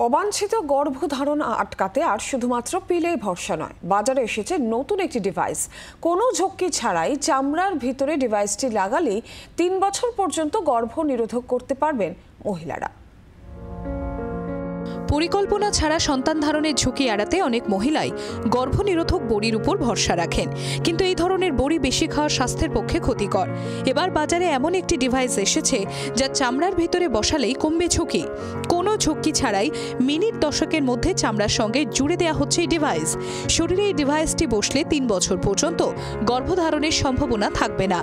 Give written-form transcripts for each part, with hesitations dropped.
অবাঞ্ছিত গর্ভধারণ আটকাতে আর শুধুমাত্র পিলেই ভরসা নয়, বাজারে এসেছে নতুন একটি ডিভাইস। কোনো ঝক্কি ছাড়াই চামড়ার ভিতরে ডিভাইসটি লাগালেই ৩ বছর পর্যন্ত গর্ভ নিরোধক করতে পারবেন মহিলারা। পরিকল্পনা ছাড়া সন্তান ধারণের ঝুঁকি এড়াতে অনেক মহিলাই গর্ভনিরোধক বড়ির উপর ভরসা রাখেন, কিন্তু এই ধরনের বড়ি বেশি খাওয়া স্বাস্থ্যের পক্ষে ক্ষতিকর। এবার বাজারে এমন একটি ডিভাইস এসেছে যা চামড়ার ভিতরে বসালেই কমবে ঝুঁকি। কোনো ঝুঁকি ছাড়াই মিনিট দশকের মধ্যে চামড়ার সঙ্গে জুড়ে দেওয়া হচ্ছে এই ডিভাইস। শরীরে এই ডিভাইসটি বসলে ৩ বছর পর্যন্ত গর্ভধারণের সম্ভাবনা থাকবে না।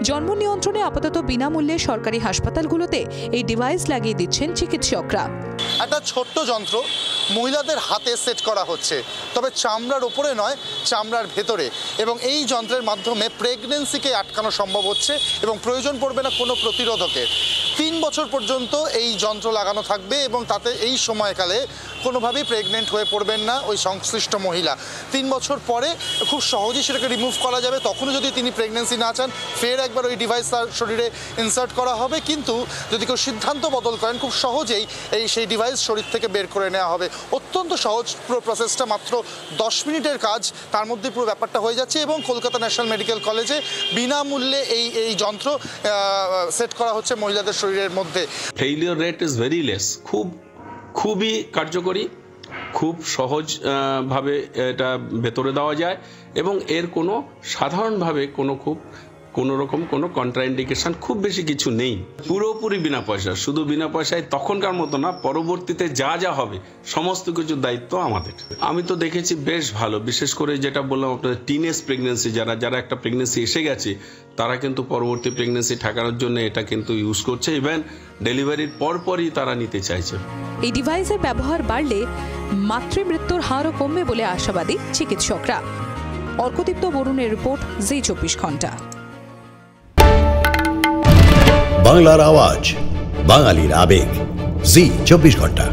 জন্ম নিয়ন্ত্রণে আপাতত বিনামূল্যে সরকারি হাসপাতালগুলোতে এই ডিভাইস লাগিয়ে দিচ্ছেন চিকিৎসকরা। একটা ছোট্ট যন্ত্র মহিলাদের হাতে সেট করা হচ্ছে, তবে চামড়ার উপরে নয়, চামড়ার ভেতরে, এবং এই যন্ত্রের মাধ্যমে প্রেগনেন্সিকে আটকানো সম্ভব হচ্ছে এবং প্রয়োজন পড়বে না কোনো প্রতিরোধকের। ৩ বছর পর্যন্ত এই যন্ত্র লাগানো থাকবে এবং তাতে এই সময়কালে কোনোভাবেই প্রেগনেন্ট হয়ে পড়বেন না ওই সংশ্লিষ্ট মহিলা। ৩ বছর পরে খুব সহজেই সেটাকে রিমুভ করা যাবে। তখনও যদি তিনি প্রেগনেন্সি না চান, ফের একবার ওই ডিভাইস তার শরীরে ইনসার্ট করা হবে। কিন্তু যদি কেউ সিদ্ধান্ত বদল করেন, খুব সহজেই সেই ডিভাইস শরীর থেকে বের করে নেওয়া হবে। অত্যন্ত সহজ পুরো প্রসেসটা, মাত্র 10 মিনিটের কাজ, তার মধ্যে পুরো ব্যাপারটা হয়ে যাচ্ছে। এবং কলকাতা ন্যাশনাল মেডিকেল কলেজে বিনামূল্যে এই যন্ত্র সেট করা হচ্ছে মহিলাদের শরীরের মধ্যে। Failure rate is very less. খুবই কার্যকরী, খুব সহজ ভাবে এটা ভেতরে দেওয়া যায় এবং এর কোনো সাধারণভাবে কোনো রকম কোনো কন্ট্রাইন্ডিকেশন খুব বেশি কিছু নেই। পুরোপুরি বিনা পয়সা, শুধু বিনা পয়সায় তখনকার মতো না, পরবর্তীতে যা যা হবে সমস্ত কিছুর দায়িত্ব আমাদের। আমি তো দেখেছি বেশ ভালো, বিশেষ করে যেটা বললাম আপনাদের টিনেজ প্রেগনেন্সি, যারা একটা প্রেগনেন্সি এসে গেছে তারা কিন্তু পরবর্তী প্রেগনেন্সি ঠেকানোর জন্য এটা কিন্তু ইউজ করছে। ইভেন ডেলিভারির পরপরই তারা নিতে চাইছে। এই ডিভাইসের ব্যবহার বাড়লে মাতৃমৃত্যুর হারও কমবে বলে আশাবাদী চিকিৎসকরা। অর্কদীপ্ত বরুণের রিপোর্ট, জি 24 ঘন্টা। বাংলার আওয়াজ, বাঙালির আবেগ, জি 24 ঘন্টা।